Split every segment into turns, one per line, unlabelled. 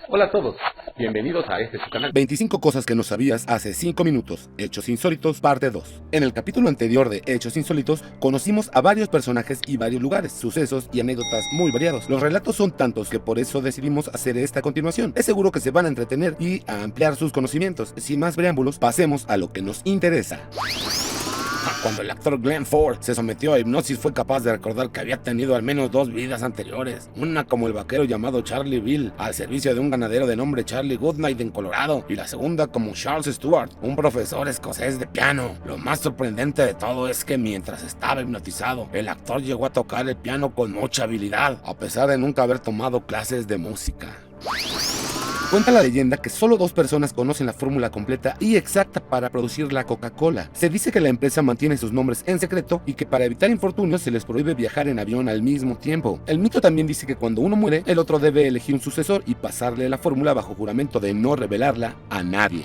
Hola a todos, bienvenidos a este su canal.
25 cosas que no sabías hace 5 minutos, Hechos Insólitos, parte 2. En el capítulo anterior de Hechos Insólitos, conocimos a varios personajes y varios lugares, sucesos y anécdotas muy variados. Los relatos son tantos que por eso decidimos hacer esta continuación. Es seguro que se van a entretener y a ampliar sus conocimientos. Sin más preámbulos, pasemos a lo que nos interesa. Cuando el actor Glenn Ford se sometió a hipnosis, fue capaz de recordar que había tenido al menos 2 vidas anteriores. Una como el vaquero llamado Charlie Bill, al servicio de un ganadero de nombre Charlie Goodnight en Colorado, y la segunda como Charles Stewart, un profesor escocés de piano. Lo más sorprendente de todo es que mientras estaba hipnotizado, el actor llegó a tocar el piano con mucha habilidad, a pesar de nunca haber tomado clases de música. Cuenta la leyenda que solo 2 personas conocen la fórmula completa y exacta para producir la Coca-Cola. Se dice que la empresa mantiene sus nombres en secreto y que para evitar infortunios se les prohíbe viajar en avión al mismo tiempo. El mito también dice que cuando uno muere, el otro debe elegir un sucesor y pasarle la fórmula bajo juramento de no revelarla a nadie.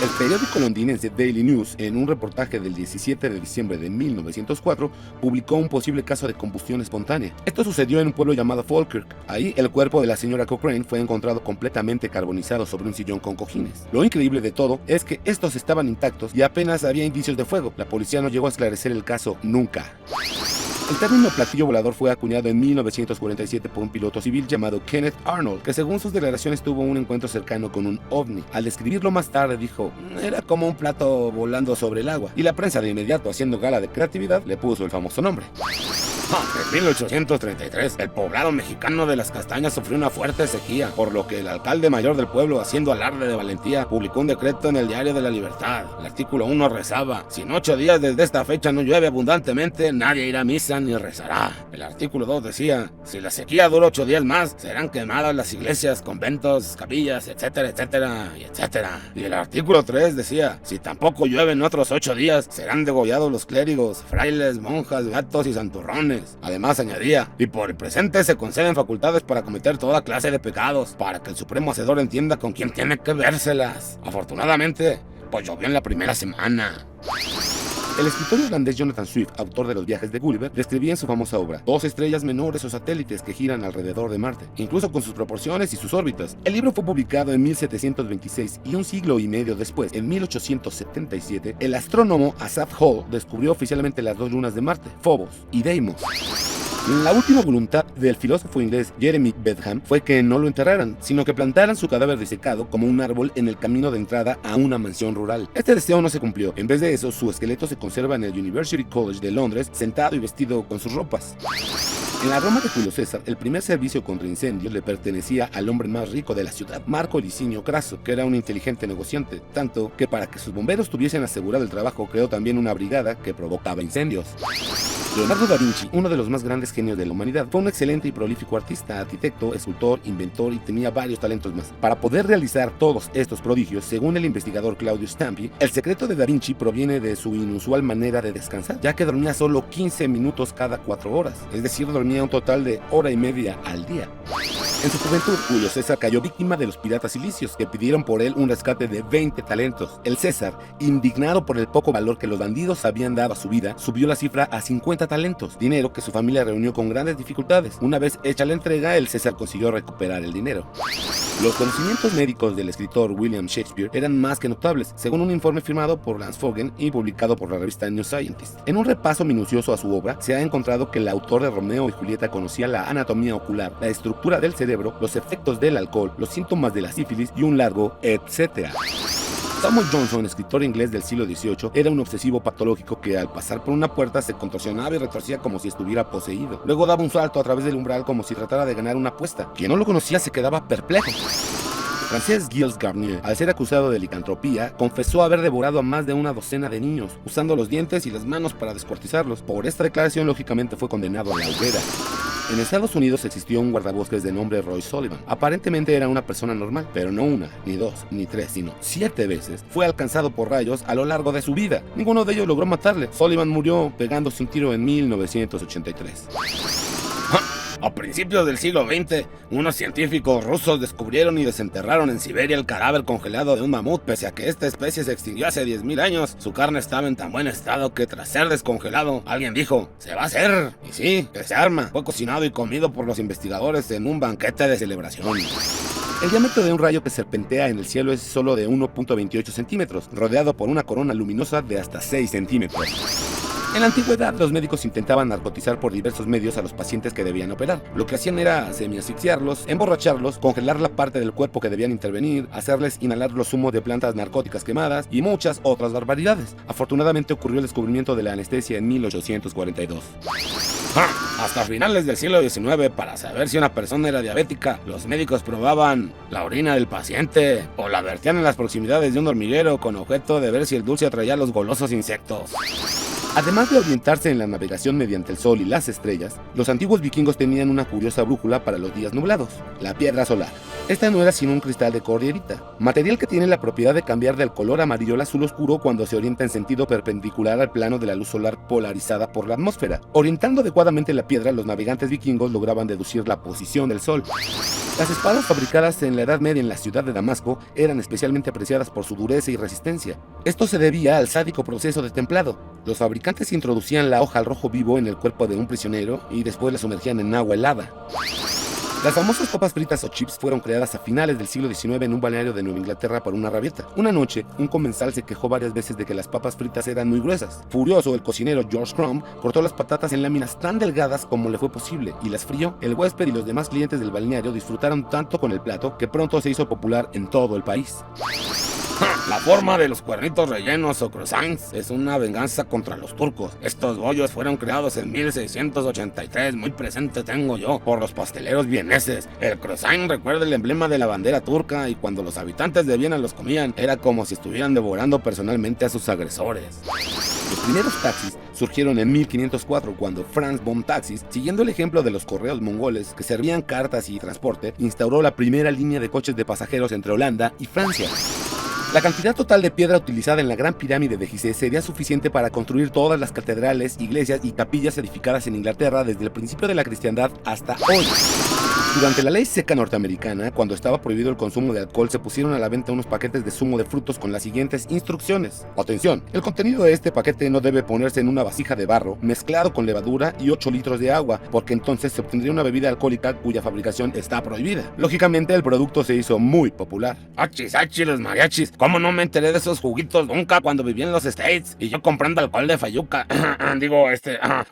El periódico londinense Daily News, en un reportaje del 17 de diciembre de 1904, publicó un posible caso de combustión espontánea. Esto sucedió en un pueblo llamado Falkirk. Ahí, el cuerpo de la señora Cochrane fue encontrado completamente carbonizado sobre un sillón con cojines. Lo increíble de todo es que estos estaban intactos y apenas había indicios de fuego. La policía no llegó a esclarecer el caso nunca. El término platillo volador fue acuñado en 1947 por un piloto civil llamado Kenneth Arnold, que según sus declaraciones tuvo un encuentro cercano con un ovni. Al describirlo más tarde dijo, era como un plato volando sobre el agua, y la prensa de inmediato, haciendo gala de creatividad, le puso el famoso nombre. En 1833, el poblado mexicano de Las Castañas sufrió una fuerte sequía, por lo que el alcalde mayor del pueblo, haciendo alarde de valentía, publicó un decreto en el Diario de la Libertad. El artículo 1 rezaba, si en 8 días desde esta fecha no llueve abundantemente, nadie irá a misa ni rezará. El artículo 2 decía, si la sequía dura 8 días más, serán quemadas las iglesias, conventos, capillas, etcétera, etcétera, y etcétera. Y el artículo 3 decía, si tampoco llueve en otros 8 días, serán degollados los clérigos, frailes, monjas, gatos y santurrones. Además añadía, y por el presente se conceden facultades para cometer toda clase de pecados, para que el Supremo Hacedor entienda con quién tiene que vérselas. Afortunadamente, pues llovió en la primera semana. El escritor irlandés Jonathan Swift, autor de Los viajes de Gulliver, describía en su famosa obra 2 estrellas menores o satélites que giran alrededor de Marte, incluso con sus proporciones y sus órbitas. El libro fue publicado en 1726 y un siglo y medio después, en 1877, el astrónomo Asaph Hall descubrió oficialmente las 2 lunas de Marte, Phobos y Deimos. La última voluntad del filósofo inglés Jeremy Bentham fue que no lo enterraran, sino que plantaran su cadáver disecado como un árbol en el camino de entrada a una mansión rural. Este deseo no se cumplió. En vez de eso, su esqueleto se conserva en el University College de Londres, sentado y vestido con sus ropas. En la Roma de Julio César, el primer servicio contra incendios le pertenecía al hombre más rico de la ciudad, Marco Licinio Craso, que era un inteligente negociante, tanto que para que sus bomberos tuviesen asegurado el trabajo, creó también una brigada que provocaba incendios. Leonardo da Vinci, uno de los más grandes genios de la humanidad, fue un excelente y prolífico artista, arquitecto, escultor, inventor y tenía varios talentos más. Para poder realizar todos estos prodigios, según el investigador Claudio Stampi, el secreto de da Vinci proviene de su inusual manera de descansar, ya que dormía solo 15 minutos cada 4 horas, es decir, dormía un total de 1.5 horas al día. En su juventud, Julio César cayó víctima de los piratas cilicios, que pidieron por él un rescate de 20 talentos. El César, indignado por el poco valor que los bandidos habían dado a su vida, subió la cifra a 50 talentos, dinero que su familia reunió con grandes dificultades. Una vez hecha la entrega, el César consiguió recuperar el dinero. Los conocimientos médicos del escritor William Shakespeare eran más que notables, según un informe firmado por Lance Fogen y publicado por la revista New Scientist. En un repaso minucioso a su obra, se ha encontrado que el autor de Romeo y Julieta conocía la anatomía ocular, la estructura del cerebro, los efectos del alcohol, los síntomas de la sífilis y un largo etcétera. Samuel Johnson, escritor inglés del siglo XVIII, era un obsesivo patológico que al pasar por una puerta se contorsionaba y retorcía como si estuviera poseído. Luego daba un salto a través del umbral como si tratara de ganar una apuesta. Quien no lo conocía se quedaba perplejo. Frances Giles Garnier, al ser acusado de licantropía, confesó haber devorado a más de una docena de niños, usando los dientes y las manos para descuartizarlos. Por esta declaración, lógicamente, fue condenado a la hoguera. En Estados Unidos existió un guardabosques de nombre Roy Sullivan. Aparentemente era una persona normal, pero no 1, ni 2, ni 3, sino 7 veces fue alcanzado por rayos a lo largo de su vida. Ninguno de ellos logró matarle. Sullivan murió pegándose un tiro en 1983. A principios del siglo XX, unos científicos rusos descubrieron y desenterraron en Siberia el cadáver congelado de un mamut. Pese a que esta especie se extinguió hace 10.000 años, su carne estaba en tan buen estado que tras ser descongelado, alguien dijo, ¡se va a hacer! Y sí, que se arma. Fue cocinado y comido por los investigadores en un banquete de celebración. El diámetro de un rayo que serpentea en el cielo es solo de 1.28 centímetros, rodeado por una corona luminosa de hasta 6 centímetros. En la antigüedad, los médicos intentaban narcotizar por diversos medios a los pacientes que debían operar. Lo que hacían era semi-asfixiarlos, emborracharlos, congelar la parte del cuerpo que debían intervenir, hacerles inhalar los humos de plantas narcóticas quemadas y muchas otras barbaridades. Afortunadamente ocurrió el descubrimiento de la anestesia en 1842. Hasta finales del siglo XIX, para saber si una persona era diabética, los médicos probaban la orina del paciente o la vertían en las proximidades de un hormiguero con objeto de ver si el dulce atraía a los golosos insectos. Además de orientarse en la navegación mediante el sol y las estrellas, los antiguos vikingos tenían una curiosa brújula para los días nublados, la piedra solar. Esta no era sino un cristal de cordierita, material que tiene la propiedad de cambiar del color amarillo al azul oscuro cuando se orienta en sentido perpendicular al plano de la luz solar polarizada por la atmósfera. Orientando adecuadamente la piedra, los navegantes vikingos lograban deducir la posición del sol. Las espadas fabricadas en la Edad Media en la ciudad de Damasco eran especialmente apreciadas por su dureza y resistencia. Esto se debía al sádico proceso de templado. Los fabricantes introducían la hoja al rojo vivo en el cuerpo de un prisionero y después la sumergían en agua helada. Las famosas papas fritas o chips fueron creadas a finales del siglo XIX en un balneario de Nueva Inglaterra por una rabieta. Una noche, un comensal se quejó varias veces de que las papas fritas eran muy gruesas. Furioso, el cocinero George Crumb cortó las patatas en láminas tan delgadas como le fue posible y las frió. El huésped y los demás clientes del balneario disfrutaron tanto con el plato que pronto se hizo popular en todo el país. La forma de los cuernitos rellenos o croissants es una venganza contra los turcos. Estos bollos fueron creados en 1683, muy presente tengo yo, por los pasteleros vieneses. El croissant recuerda el emblema de la bandera turca y cuando los habitantes de Viena los comían, era como si estuvieran devorando personalmente a sus agresores. Los primeros taxis surgieron en 1504 cuando Franz von Taxis, siguiendo el ejemplo de los correos mongoles que servían cartas y transporte, instauró la primera línea de coches de pasajeros entre Holanda y Francia. La cantidad total de piedra utilizada en la Gran Pirámide de Gizeh sería suficiente para construir todas las catedrales, iglesias y capillas edificadas en Inglaterra desde el principio de la cristiandad hasta hoy. Durante la ley seca norteamericana, cuando estaba prohibido el consumo de alcohol, se pusieron a la venta unos paquetes de zumo de frutos con las siguientes instrucciones. Atención, el contenido de este paquete no debe ponerse en una vasija de barro mezclado con levadura y 8 litros de agua, porque entonces se obtendría una bebida alcohólica cuya fabricación está prohibida. Lógicamente, el producto se hizo muy popular. ¡Achis, los mariachis! ¿Cómo no me enteré de esos juguitos nunca cuando viví en los States? Y yo comprando alcohol de Fayuca.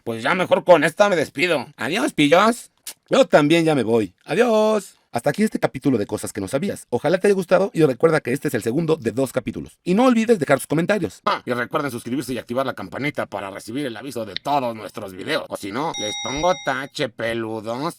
Pues ya mejor con esta me despido. Adiós, pillos. Yo también ya me voy. Adiós. Hasta aquí este capítulo de cosas que no sabías. Ojalá te haya gustado y recuerda que este es el segundo de 2 capítulos. Y no olvides dejar tus comentarios. Y recuerden suscribirse y activar la campanita para recibir el aviso de todos nuestros videos. O si no, les pongo tache, peludos.